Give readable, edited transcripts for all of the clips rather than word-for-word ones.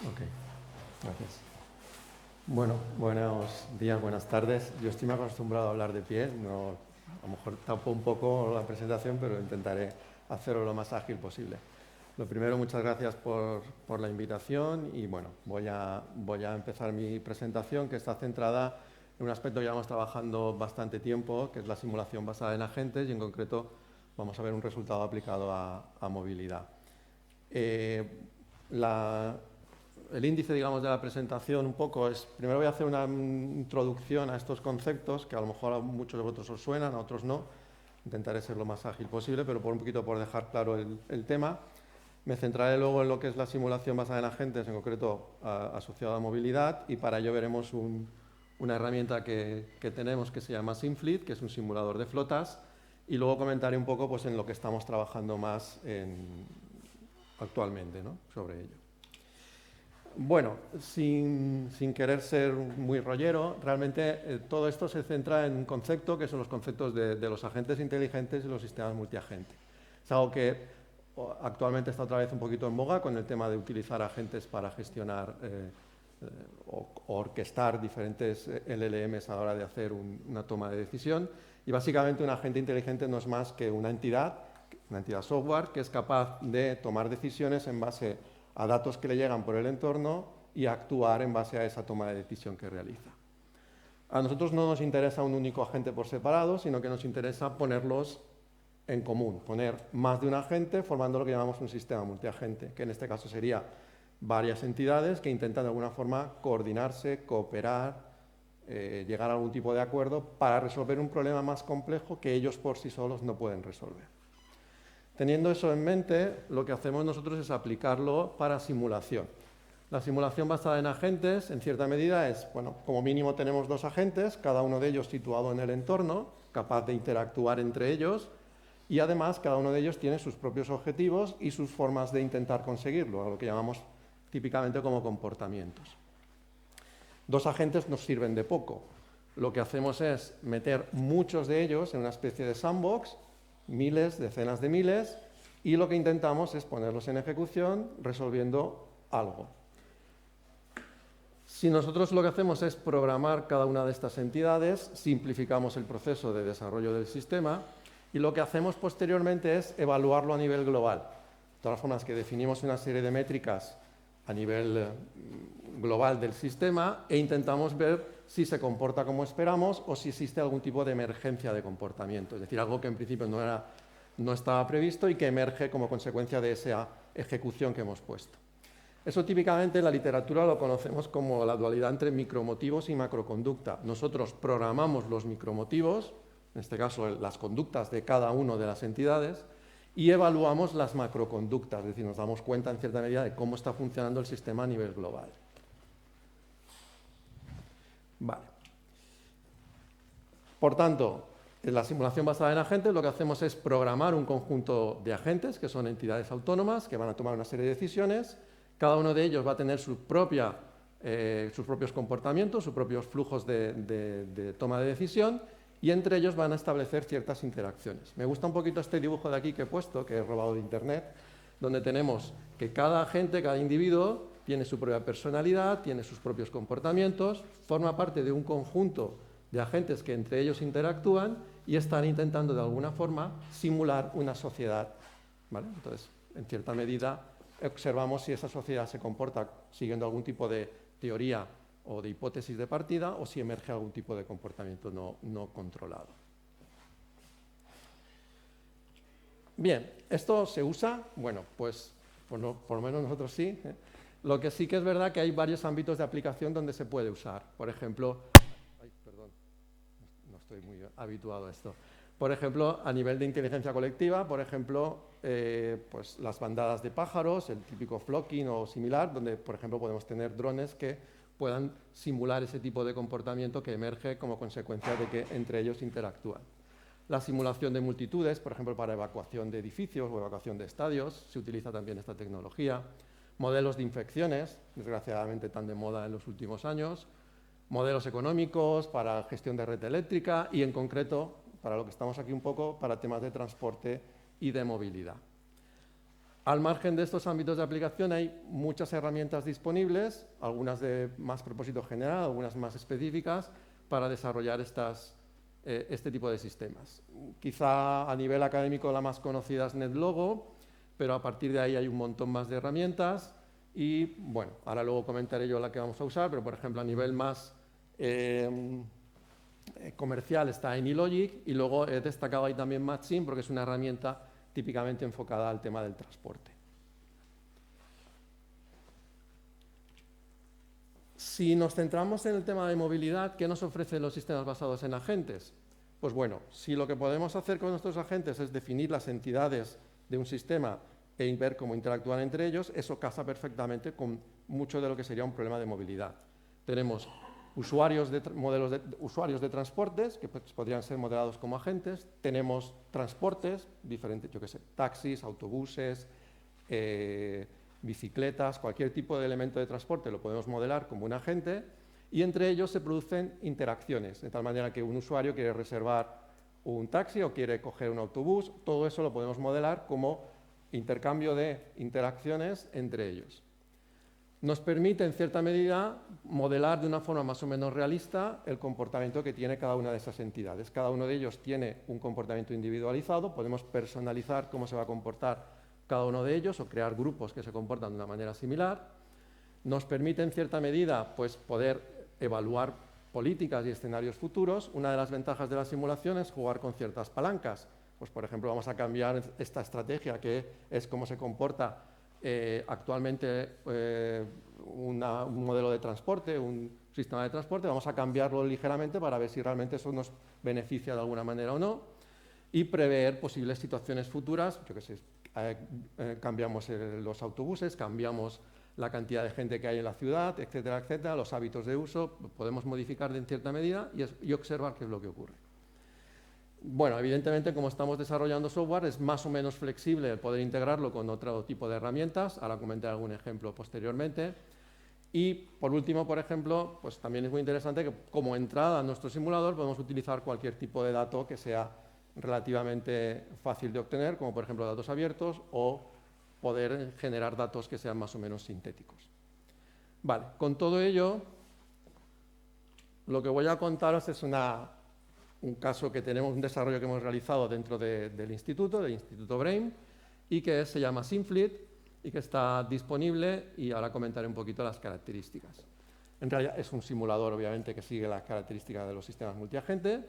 Ok, gracias. Bueno, buenos días, buenas tardes. Yo estoy más acostumbrado a hablar de pie, no, a lo mejor tapo un poco la presentación, pero intentaré hacerlo lo más ágil posible. Lo primero, muchas gracias por la invitación y bueno, voy a empezar mi presentación, que está centrada en un aspecto que llevamos trabajando bastante tiempo, que es la simulación basada en agentes, y en concreto vamos a ver un resultado aplicado a movilidad. El índice, digamos, de la presentación un poco es, primero voy a hacer una introducción a estos conceptos, que a lo mejor a muchos de vosotros os suenan, a otros no. Intentaré ser lo más ágil posible, pero por un poquito por dejar claro el tema. Me centraré luego en lo que es la simulación basada en agentes, en concreto asociada a movilidad, y para ello veremos una herramienta que tenemos que se llama Simfleet, que es un simulador de flotas, y luego comentaré un poco pues, en lo que estamos trabajando más actualmente, ¿no?, sobre ello. Bueno, sin querer ser muy rollero, realmente todo esto se centra en un concepto que son los conceptos de los agentes inteligentes y los sistemas multiagente. Es algo que actualmente está otra vez un poquito en boga con el tema de utilizar agentes para gestionar o orquestar diferentes LLMs a la hora de hacer una toma de decisión. Y básicamente un agente inteligente no es más que una entidad software que es capaz de tomar decisiones en base a datos que le llegan por el entorno y actuar en base a esa toma de decisión que realiza. A nosotros no nos interesa un único agente por separado, sino que nos interesa ponerlos en común, poner más de un agente formando lo que llamamos un sistema multiagente, que en este caso sería varias entidades que intentan de alguna forma coordinarse, cooperar, llegar a algún tipo de acuerdo para resolver un problema más complejo que ellos por sí solos no pueden resolver. Teniendo eso en mente, lo que hacemos nosotros es aplicarlo para simulación. La simulación basada en agentes, en cierta medida, es, bueno, como mínimo tenemos dos agentes, cada uno de ellos situado en el entorno, capaz de interactuar entre ellos, y además cada uno de ellos tiene sus propios objetivos y sus formas de intentar conseguirlo, a lo que llamamos típicamente como comportamientos. Dos agentes nos sirven de poco. Lo que hacemos es meter muchos de ellos en una especie de sandbox, miles, decenas de miles, y lo que intentamos es ponerlos en ejecución resolviendo algo. Si nosotros lo que hacemos es programar cada una de estas entidades, simplificamos el proceso de desarrollo del sistema y lo que hacemos posteriormente es evaluarlo a nivel global. De todas formas, que definimos una serie de métricas a nivel global del sistema e intentamos ver si se comporta como esperamos o si existe algún tipo de emergencia de comportamiento, es decir, algo que en principio no estaba previsto y que emerge como consecuencia de esa ejecución que hemos puesto. Eso típicamente en la literatura lo conocemos como la dualidad entre micromotivos y macroconducta. Nosotros programamos los micromotivos, en este caso las conductas de cada una de las entidades, y evaluamos las macroconductas, es decir, nos damos cuenta en cierta medida de cómo está funcionando el sistema a nivel global. Vale. Por tanto, en la simulación basada en agentes lo que hacemos es programar un conjunto de agentes, que son entidades autónomas, que van a tomar una serie de decisiones. Cada uno de ellos va a tener sus propios comportamientos, sus propios flujos de toma de decisión, y entre ellos van a establecer ciertas interacciones. Me gusta un poquito este dibujo de aquí que he puesto, que he robado de internet, donde tenemos que cada agente, cada individuo, tiene su propia personalidad, tiene sus propios comportamientos, forma parte de un conjunto de agentes que entre ellos interactúan y están intentando de alguna forma simular una sociedad, ¿vale? Entonces, en cierta medida, observamos si esa sociedad se comporta siguiendo algún tipo de teoría o de hipótesis de partida o si emerge algún tipo de comportamiento no controlado. Bien, ¿esto se usa? Bueno, pues por lo menos nosotros sí. Lo que sí que es verdad que hay varios ámbitos de aplicación donde se puede usar. Por ejemplo, perdón, no estoy muy habituado a esto. Por ejemplo, a nivel de inteligencia colectiva, por ejemplo, pues las bandadas de pájaros, el típico flocking o similar, donde, por ejemplo, podemos tener drones que puedan simular ese tipo de comportamiento que emerge como consecuencia de que entre ellos interactúan. La simulación de multitudes, por ejemplo, para evacuación de edificios o evacuación de estadios, se utiliza también esta tecnología. Modelos de infecciones, desgraciadamente tan de moda en los últimos años. Modelos económicos para gestión de red eléctrica y, en concreto, para lo que estamos aquí un poco, para temas de transporte y de movilidad. Al margen de estos ámbitos de aplicación hay muchas herramientas disponibles, algunas de más propósito general, algunas más específicas, para desarrollar este tipo de sistemas. Quizá a nivel académico la más conocida es NetLogo, pero a partir de ahí hay un montón más de herramientas y, bueno, ahora luego comentaré yo la que vamos a usar, pero por ejemplo a nivel más comercial está AnyLogic y luego he destacado ahí también Matching porque es una herramienta típicamente enfocada al tema del transporte. Si nos centramos en el tema de movilidad, ¿qué nos ofrecen los sistemas basados en agentes? Pues bueno, si lo que podemos hacer con nuestros agentes es definir las entidades de un sistema e ver cómo interactúan entre ellos, eso casa perfectamente con mucho de lo que sería un problema de movilidad. Tenemos usuarios de transportes, que podrían ser modelados como agentes. Tenemos transportes diferentes, yo qué sé, taxis, autobuses, bicicletas, cualquier tipo de elemento de transporte lo podemos modelar como un agente y entre ellos se producen interacciones, de tal manera que un usuario quiere reservar un taxi o quiere coger un autobús, todo eso lo podemos modelar como intercambio de interacciones entre ellos. Nos permite, en cierta medida, modelar de una forma más o menos realista el comportamiento que tiene cada una de esas entidades. Cada uno de ellos tiene un comportamiento individualizado, podemos personalizar cómo se va a comportar cada uno de ellos o crear grupos que se comportan de una manera similar. Nos permite, en cierta medida, pues, poder evaluar políticas y escenarios futuros. Una de las ventajas de la simulación es jugar con ciertas palancas. Pues, por ejemplo, vamos a cambiar esta estrategia que es cómo se comporta actualmente un modelo de transporte, un sistema de transporte, vamos a cambiarlo ligeramente para ver si realmente eso nos beneficia de alguna manera o no y prever posibles situaciones futuras, yo qué sé, cambiamos los autobuses, cambiamos la cantidad de gente que hay en la ciudad, etcétera, etcétera, los hábitos de uso, podemos modificar en cierta medida y observar qué es lo que ocurre. Bueno, evidentemente, como estamos desarrollando software, es más o menos flexible el poder integrarlo con otro tipo de herramientas. Ahora comentaré algún ejemplo posteriormente. Y, por último, por ejemplo, pues también es muy interesante que como entrada a nuestro simulador podemos utilizar cualquier tipo de dato que sea relativamente fácil de obtener, como por ejemplo datos abiertos o poder generar datos que sean más o menos sintéticos. Vale, con todo ello, lo que voy a contaros es un caso que tenemos, un desarrollo que hemos realizado dentro del Instituto Brain, y que se llama Simfleet y que está disponible y ahora comentaré un poquito las características. En realidad es un simulador, obviamente, que sigue las características de los sistemas multiagente,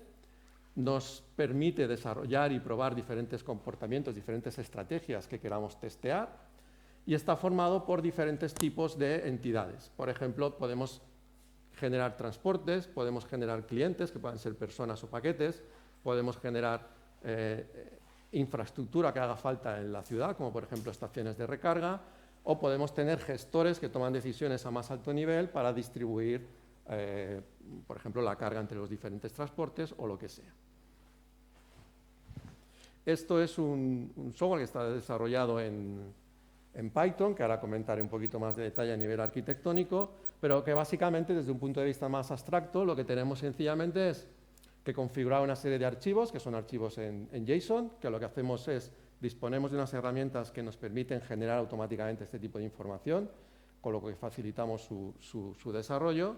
nos permite desarrollar y probar diferentes comportamientos, diferentes estrategias que queramos testear y está formado por diferentes tipos de entidades. Por ejemplo, podemos generar transportes, podemos generar clientes, que pueden ser personas o paquetes, podemos generar infraestructura que haga falta en la ciudad, como por ejemplo estaciones de recarga, o podemos tener gestores que toman decisiones a más alto nivel para distribuir, por ejemplo, la carga entre los diferentes transportes o lo que sea. Esto es un software que está desarrollado en Python, que ahora comentaré un poquito más de detalle a nivel arquitectónico, pero que básicamente desde un punto de vista más abstracto lo que tenemos sencillamente es que configurar una serie de archivos, que son archivos en JSON, que lo que hacemos es disponemos de unas herramientas que nos permiten generar automáticamente este tipo de información, con lo que facilitamos su desarrollo.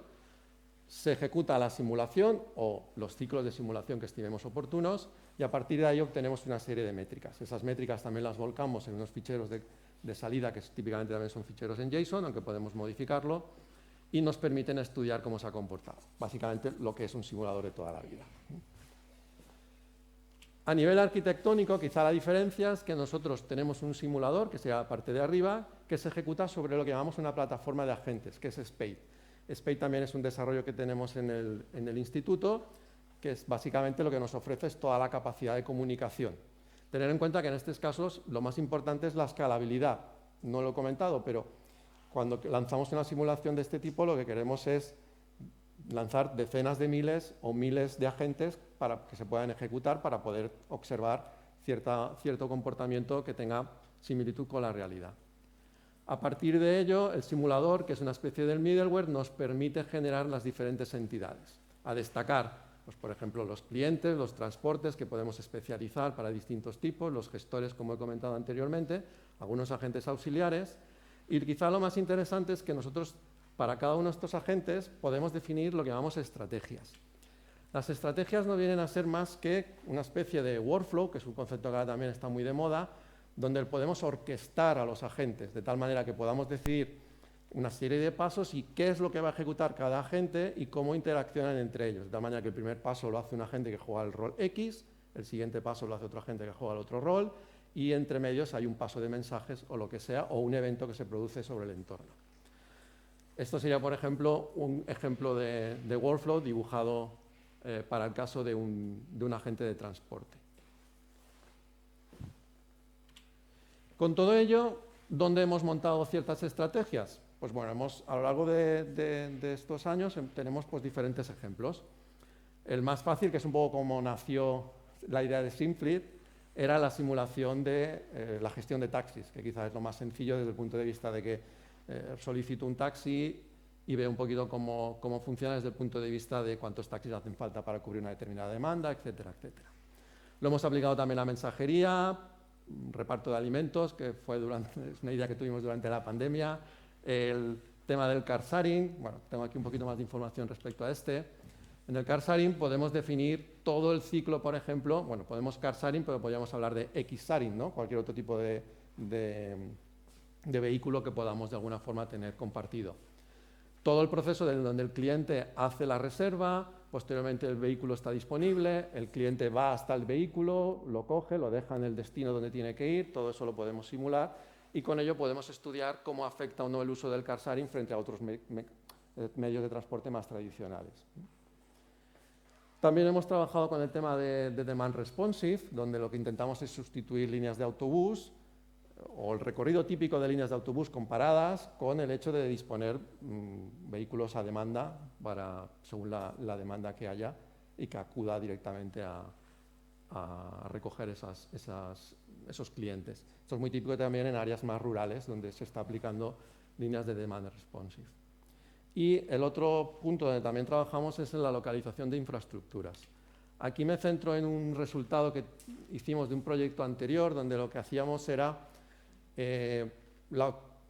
Se ejecuta la simulación o los ciclos de simulación que estimemos oportunos y a partir de ahí obtenemos una serie de métricas. Esas métricas también las volcamos en unos ficheros de salida que típicamente también son ficheros en JSON, aunque podemos modificarlo, y nos permiten estudiar cómo se ha comportado. Básicamente lo que es un simulador de toda la vida. A nivel arquitectónico, quizá la diferencia es que nosotros tenemos un simulador, que sea la parte de arriba, que se ejecuta sobre lo que llamamos una plataforma de agentes, que es Spade. Spade también es un desarrollo que tenemos en el instituto, que es básicamente lo que nos ofrece es toda la capacidad de comunicación. Tener en cuenta que en estos casos lo más importante es la escalabilidad. No lo he comentado, pero cuando lanzamos una simulación de este tipo lo que queremos es lanzar decenas de miles o miles de agentes para que se puedan ejecutar para poder observar cierto comportamiento que tenga similitud con la realidad. A partir de ello, el simulador, que es una especie del middleware, nos permite generar las diferentes entidades. A destacar, pues, por ejemplo, los clientes, los transportes que podemos especializar para distintos tipos, los gestores, como he comentado anteriormente, algunos agentes auxiliares, y quizá lo más interesante es que nosotros, para cada uno de estos agentes, podemos definir lo que llamamos estrategias. Las estrategias no vienen a ser más que una especie de workflow, que es un concepto que ahora también está muy de moda, donde podemos orquestar a los agentes, de tal manera que podamos decidir una serie de pasos y qué es lo que va a ejecutar cada agente y cómo interaccionan entre ellos. De tal manera que el primer paso lo hace un agente que juega el rol X, el siguiente paso lo hace otro agente que juega el otro rol, y entre medios hay un paso de mensajes o lo que sea, o un evento que se produce sobre el entorno. Esto sería, por ejemplo, un ejemplo de workflow dibujado para el caso de un agente de transporte. Con todo ello, ¿dónde hemos montado ciertas estrategias? Pues bueno, a lo largo de estos años tenemos pues, diferentes ejemplos. El más fácil, que es un poco como nació la idea de SimFleet, era la simulación de la gestión de taxis, que quizás es lo más sencillo desde el punto de vista de que solicito un taxi y veo un poquito cómo funciona desde el punto de vista de cuántos taxis hacen falta para cubrir una determinada demanda, etcétera, etcétera. Lo hemos aplicado también a mensajería, reparto de alimentos, que es una idea que tuvimos durante la pandemia, el tema del car sharing, bueno, tengo aquí un poquito más de información respecto a este. En el car sharing podemos definir todo el ciclo, por ejemplo, bueno, podemos car sharing, pero podríamos hablar de X sharing, ¿no? Cualquier otro tipo de vehículo que podamos de alguna forma tener compartido. Todo el proceso donde el cliente hace la reserva, posteriormente el vehículo está disponible, el cliente va hasta el vehículo, lo coge, lo deja en el destino donde tiene que ir, todo eso lo podemos simular y con ello podemos estudiar cómo afecta o no el uso del car sharing frente a otros medios de transporte más tradicionales. También hemos trabajado con el tema de demand responsive, donde lo que intentamos es sustituir líneas de autobús o el recorrido típico de líneas de autobús comparadas con el hecho de disponer vehículos a demanda según la demanda que haya y que acuda directamente a recoger esos clientes. Esto es muy típico también en áreas más rurales donde se está aplicando líneas de demand responsive. Y el otro punto donde también trabajamos es en la localización de infraestructuras. Aquí me centro en un resultado que hicimos de un proyecto anterior donde lo que hacíamos era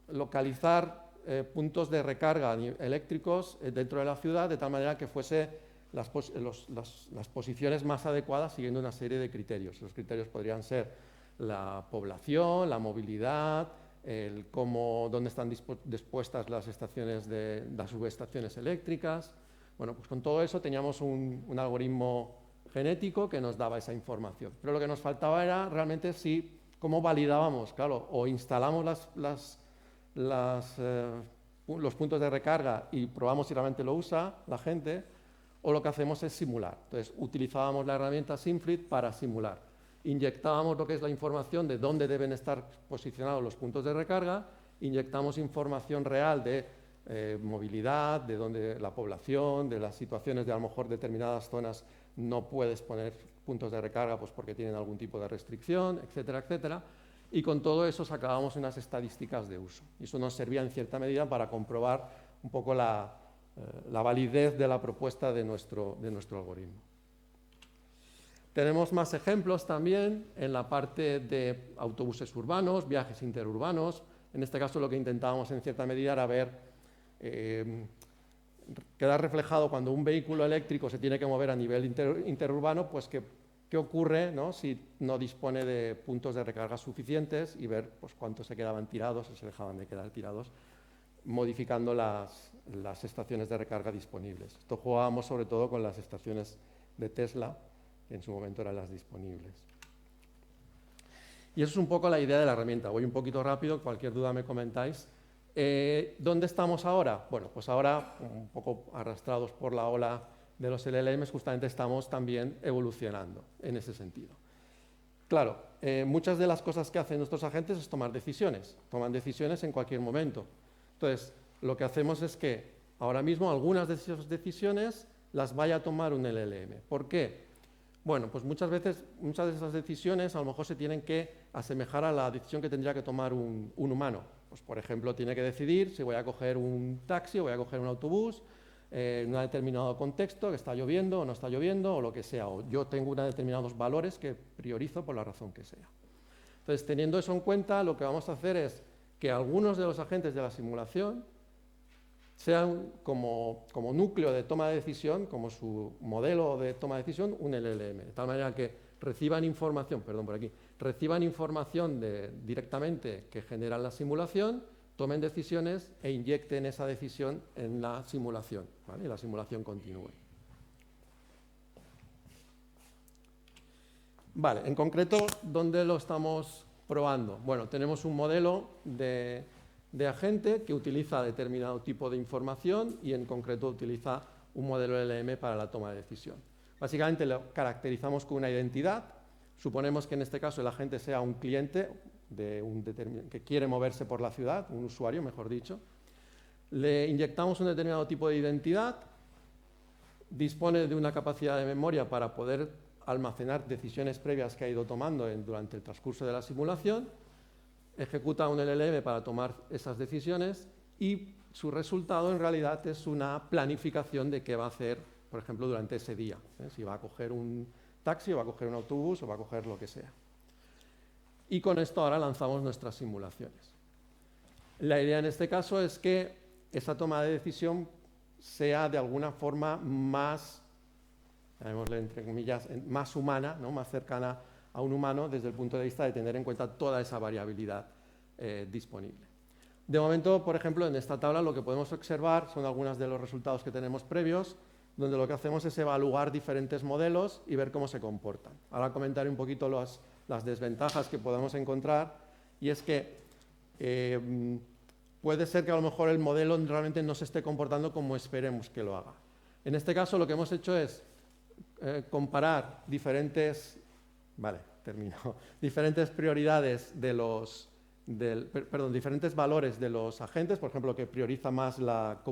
localizar puntos de recarga eléctricos dentro de la ciudad de tal manera que fuese las posiciones más adecuadas siguiendo una serie de criterios. Los criterios podrían ser la población, la movilidad, dónde están dispuestas las subestaciones eléctricas. Bueno, pues con todo eso teníamos un algoritmo genético que nos daba esa información. Pero lo que nos faltaba era realmente cómo validábamos, claro, o instalamos los puntos de recarga y probamos si realmente lo usa la gente, o lo que hacemos es simular. Entonces, utilizábamos la herramienta SimFleet para simular. Inyectábamos lo que es la información de dónde deben estar posicionados los puntos de recarga, inyectamos información real de movilidad, de dónde la población, de las situaciones de a lo mejor determinadas zonas no puedes poner puntos de recarga pues porque tienen algún tipo de restricción, etcétera, etcétera. Y con todo eso sacábamos unas estadísticas de uso. Y eso nos servía en cierta medida para comprobar un poco la validez de la propuesta de nuestro algoritmo. Tenemos más ejemplos también en la parte de autobuses urbanos, viajes interurbanos. En este caso lo que intentábamos en cierta medida era ver, queda reflejado cuando un vehículo eléctrico se tiene que mover a nivel interurbano, pues qué ocurre, ¿no? Si no dispone de puntos de recarga suficientes y ver pues, cuántos se quedaban tirados o se dejaban de quedar tirados, modificando las estaciones de recarga disponibles. Esto jugábamos sobre todo con las estaciones de Tesla, que en su momento eran las disponibles. Y eso es un poco la idea de la herramienta. Voy un poquito rápido, cualquier duda me comentáis. ¿Dónde estamos ahora? Bueno, pues ahora, un poco arrastrados por la ola de los LLMs, justamente estamos también evolucionando en ese sentido. Claro, muchas de las cosas que hacen nuestros agentes es tomar decisiones. Toman decisiones en cualquier momento. Entonces, lo que hacemos es que ahora mismo algunas de esas decisiones las vaya a tomar un LLM. ¿Por qué? Bueno, pues muchas de esas decisiones a lo mejor se tienen que asemejar a la decisión que tendría que tomar un humano. Pues, por ejemplo, tiene que decidir si voy a coger un taxi o voy a coger un autobús en un determinado contexto, que está lloviendo o no está lloviendo o lo que sea. O yo tengo determinados valores que priorizo por la razón que sea. Entonces, teniendo eso en cuenta, lo que vamos a hacer es que algunos de los agentes de la simulación sean como núcleo de toma de decisión, como su modelo de toma de decisión, un LLM, de tal manera que reciban información, directamente que generan la simulación, tomen decisiones e inyecten esa decisión en la simulación, ¿vale? Y la simulación continúe. Vale, en concreto, ¿dónde lo estamos probando? Bueno, tenemos un modelo de agente que utiliza determinado tipo de información y en concreto utiliza un modelo LLM para la toma de decisión. Básicamente lo caracterizamos con una identidad. Suponemos que en este caso el agente sea un cliente que quiere moverse por la ciudad, un usuario, mejor dicho. Le inyectamos un determinado tipo de identidad, dispone de una capacidad de memoria para poder almacenar decisiones previas que ha ido tomando durante el transcurso de la simulación, ejecuta un LLM para tomar esas decisiones y su resultado en realidad es una planificación de qué va a hacer, por ejemplo, durante ese día. Si va a coger un taxi o va a coger un autobús o va a coger lo que sea. Y con esto ahora lanzamos nuestras simulaciones. La idea en este caso es que esa toma de decisión sea de alguna forma más, llamémosle entre comillas, más humana, ¿no? Más cercana a un humano desde el punto de vista de tener en cuenta toda esa variabilidad disponible. De momento, por ejemplo, en esta tabla lo que podemos observar son algunos de los resultados que tenemos previos, donde lo que hacemos es evaluar diferentes modelos y ver cómo se comportan. Ahora comentaré un poquito las desventajas que podemos encontrar, y es que puede ser que a lo mejor el modelo realmente no se esté comportando como esperemos que lo haga. En este caso lo que hemos hecho es comparar diferentes prioridades diferentes valores de los agentes, por ejemplo, que prioriza más la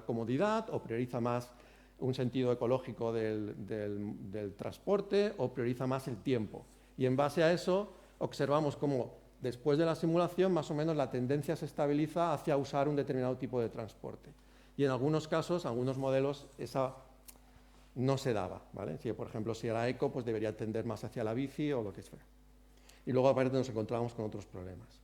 comodidad o prioriza más un sentido ecológico del transporte o prioriza más el tiempo. Y en base a eso observamos cómo después de la simulación más o menos la tendencia se estabiliza hacia usar un determinado tipo de transporte. Y en algunos casos, algunos modelos, esa no se daba, ¿vale? Si, por ejemplo, si era eco, pues debería tender más hacia la bici o lo que sea. Y luego aparte nos encontramos con otros problemas.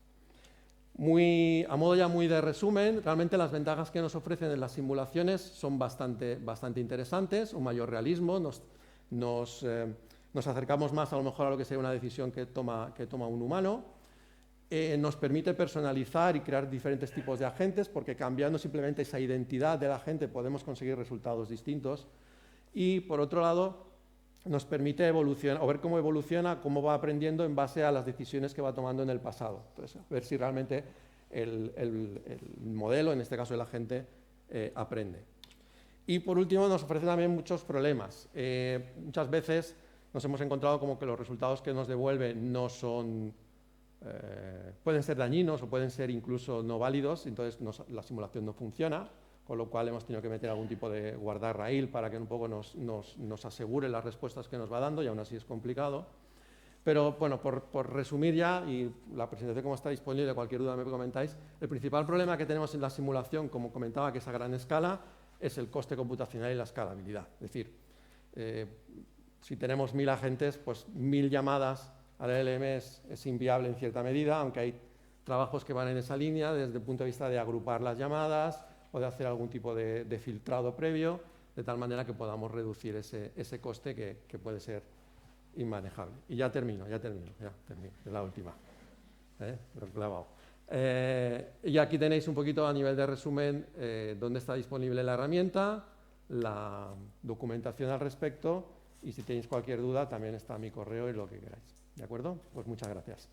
A modo ya muy de resumen, realmente las ventajas que nos ofrecen en las simulaciones son bastante interesantes, un mayor realismo, nos acercamos más a lo mejor a lo que sería una decisión que toma un humano, nos permite personalizar y crear diferentes tipos de agentes, porque cambiando simplemente esa identidad del agente podemos conseguir resultados distintos. Y por otro lado, nos permite evolucionar, o ver cómo evoluciona, cómo va aprendiendo en base a las decisiones que va tomando en el pasado. Entonces, ver si realmente el modelo, en este caso el agente, aprende. Y por último, nos ofrece también muchos problemas. Muchas veces nos hemos encontrado como que los resultados que nos devuelven no son, pueden ser dañinos o pueden ser incluso no válidos, entonces la simulación no funciona, con lo cual hemos tenido que meter algún tipo de guardarraíl para que un poco nos asegure las respuestas que nos va dando, y aún así es complicado. Pero bueno, por resumir ya, y la presentación como está disponible, cualquier duda me comentáis, el principal problema que tenemos en la simulación, como comentaba, que es a gran escala, es el coste computacional y la escalabilidad. Es decir, si tenemos 1000 agentes, pues 1000 llamadas al LLM es inviable en cierta medida, aunque hay trabajos que van en esa línea desde el punto de vista de agrupar las llamadas o de hacer algún tipo de filtrado previo, de tal manera que podamos reducir ese coste que puede ser inmanejable. Y ya termino, es la última. Lo he clavado. Y aquí tenéis un poquito a nivel de resumen dónde está disponible la herramienta, la documentación al respecto, y si tenéis cualquier duda también está mi correo y lo que queráis. ¿De acuerdo? Pues muchas gracias.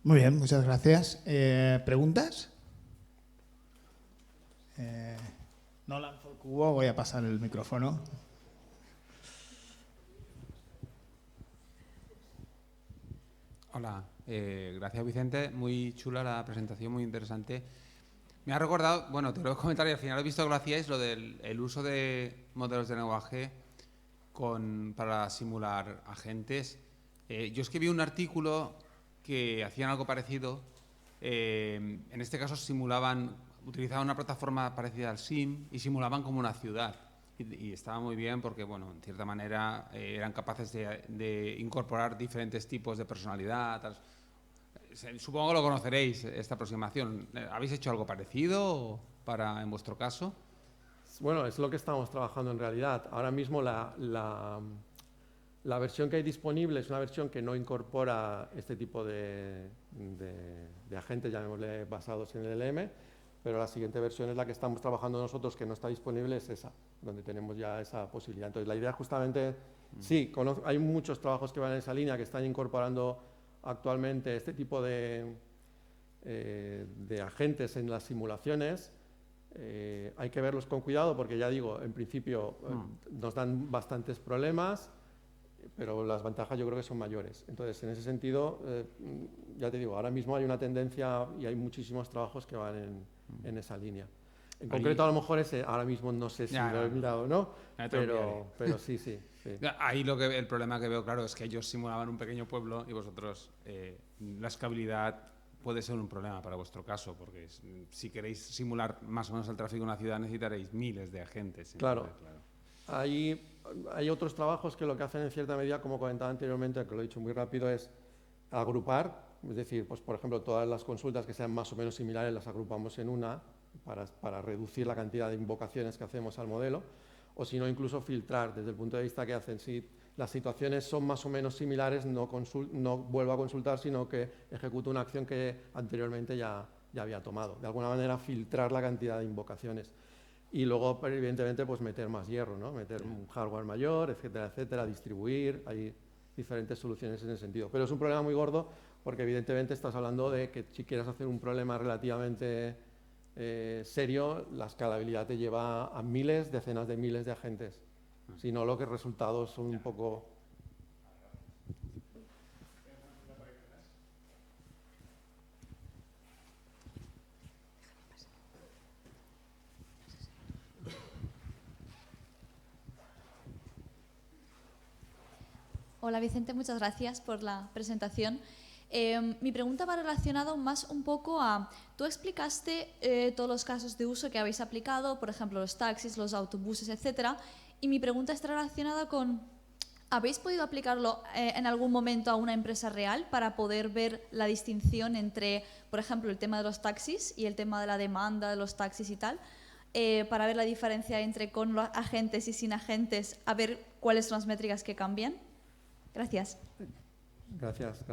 Muy bien, muchas gracias. ¿Preguntas? No lanzo el cubo, voy a pasar el micrófono. Hola, gracias Vicente, muy chula la presentación, muy interesante. Me ha recordado, bueno, te lo voy a comentar y al final he visto que lo hacíais, lo del uso de modelos de lenguaje para simular agentes. Yo escribí un artículo que hacían algo parecido. En este caso simulaban utilizaban una plataforma parecida al SIM y simulaban como una ciudad. Y estaba muy bien porque, bueno, en cierta manera eran capaces de incorporar diferentes tipos de personalidad. Supongo que lo conoceréis, esta aproximación. ¿Habéis hecho algo parecido en vuestro caso? Bueno, es lo que estamos trabajando en realidad. Ahora mismo la versión que hay disponible es una versión que no incorpora este tipo de agentes, llamémosle, basados en el LLM, pero la siguiente versión es la que estamos trabajando nosotros, que no está disponible, es esa, donde tenemos ya esa posibilidad. Entonces, la idea justamente, sí, hay muchos trabajos que van en esa línea, que están incorporando actualmente este tipo de agentes en las simulaciones. Hay que verlos con cuidado porque, ya digo, en principio nos dan bastantes problemas, pero las ventajas yo creo que son mayores. Entonces, en ese sentido, ya te digo, ahora mismo hay una tendencia y hay muchísimos trabajos que van en esa línea. En concreto, a lo mejor ahora mismo no sé si lo he mirado o no, pero sí. Ahí el problema que veo, claro, es que ellos simulaban un pequeño pueblo y vosotros la escalabilidad puede ser un problema para vuestro caso, porque si queréis simular más o menos el tráfico en una ciudad necesitaréis miles de agentes. Claro. Hay otros trabajos que lo que hacen en cierta medida, como comentaba anteriormente, que lo he dicho muy rápido, es agrupar, es decir, pues por ejemplo, todas las consultas que sean más o menos similares las agrupamos en una para reducir la cantidad de invocaciones que hacemos al modelo, o si no, incluso filtrar desde el punto de vista que hacen. Si las situaciones son más o menos similares, no vuelvo a consultar, sino que ejecuto una acción que anteriormente ya había tomado. De alguna manera, filtrar la cantidad de invocaciones. Y luego, evidentemente, pues meter más hierro, ¿no? Meter un hardware mayor, etcétera, etcétera, distribuir. Hay diferentes soluciones en ese sentido. Pero es un problema muy gordo porque, evidentemente, estás hablando de que si quieres hacer un problema relativamente serio, la escalabilidad te lleva a miles, decenas de miles de agentes. Si no, los resultados son un poco... Hola Vicente, muchas gracias por la presentación. Mi pregunta va relacionada más un poco a... Tú explicaste todos los casos de uso que habéis aplicado, por ejemplo, los taxis, los autobuses, etcétera, y mi pregunta está relacionada con... ¿Habéis podido aplicarlo en algún momento a una empresa real para poder ver la distinción entre, por ejemplo, el tema de los taxis y el tema de la demanda de los taxis y tal? Para ver la diferencia entre con los agentes y sin agentes, a ver cuáles son las métricas que cambian. Gracias. Gracias.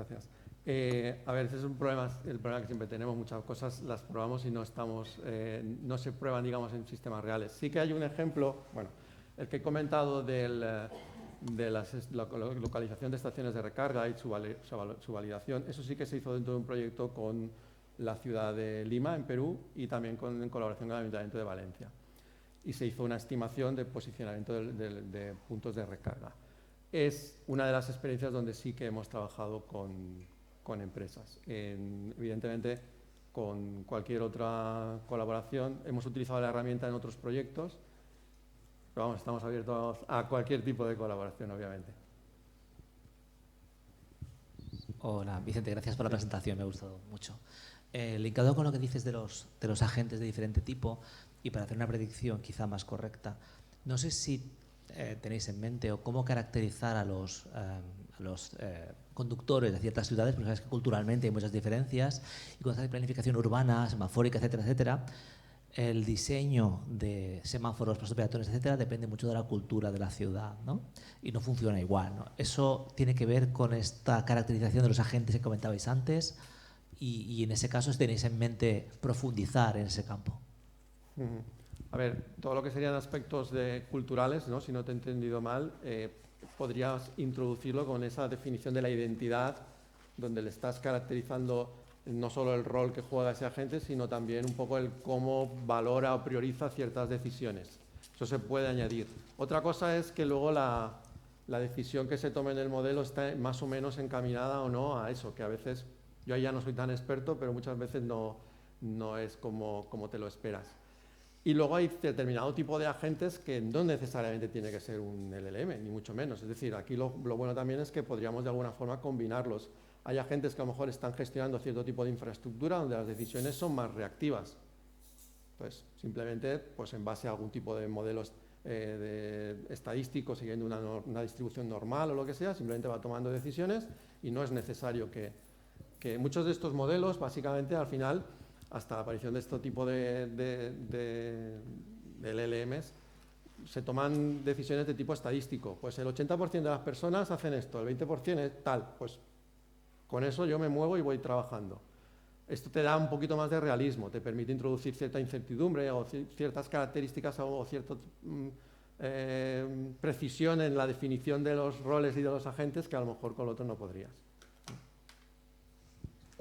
A ver, ese es el problema que siempre tenemos. Muchas cosas las probamos y no se prueban, digamos, en sistemas reales. Sí que hay un ejemplo, bueno, el que he comentado de la localización de estaciones de recarga y su validación. Eso sí que se hizo dentro de un proyecto con la ciudad de Lima, en Perú, y también en colaboración con el Ayuntamiento de Valencia. Y se hizo una estimación de posicionamiento de puntos de recarga. Es una de las experiencias donde sí que hemos trabajado con empresas. Evidentemente, con cualquier otra colaboración, hemos utilizado la herramienta en otros proyectos, pero vamos, estamos abiertos a cualquier tipo de colaboración, obviamente. Hola, Vicente, gracias por la presentación, me ha gustado mucho. Linkado con lo que dices de los agentes de diferente tipo, y para hacer una predicción quizá más correcta, no sé si tenéis en mente o cómo caracterizar a los conductores de ciertas ciudades, porque sabes que culturalmente hay muchas diferencias, y cuando se hace planificación urbana, semafórica, etcétera, etcétera, el diseño de semáforos, pasos peatones, etcétera, depende mucho de la cultura de la ciudad, ¿no? Y no funciona igual, ¿no? Eso tiene que ver con esta caracterización de los agentes que comentabais antes, y en ese caso tenéis en mente profundizar en ese campo. A ver, todo lo que serían aspectos culturales, ¿no? Si no te he entendido mal, podrías introducirlo con esa definición de la identidad, donde le estás caracterizando no solo el rol que juega ese agente, sino también un poco el cómo valora o prioriza ciertas decisiones. Eso se puede añadir. Otra cosa es que luego la decisión que se tome en el modelo está más o menos encaminada o no a eso, que a veces, yo ahí ya no soy tan experto, pero muchas veces no es como te lo esperas. Y luego hay determinado tipo de agentes que no necesariamente tiene que ser un LLM, ni mucho menos. Es decir, aquí lo bueno también es que podríamos de alguna forma combinarlos. Hay agentes que a lo mejor están gestionando cierto tipo de infraestructura donde las decisiones son más reactivas. Entonces, simplemente, pues en base a algún tipo de modelos estadístico, siguiendo una distribución normal o lo que sea, simplemente va tomando decisiones y no es necesario que muchos de estos modelos, básicamente, al final, hasta la aparición de este tipo de LLMs, se toman decisiones de tipo estadístico. Pues el 80% de las personas hacen esto, el 20% es tal, pues con eso yo me muevo y voy trabajando. Esto te da un poquito más de realismo, te permite introducir cierta incertidumbre o ciertas características o cierta precisión en la definición de los roles y de los agentes que a lo mejor con el otro no podrías.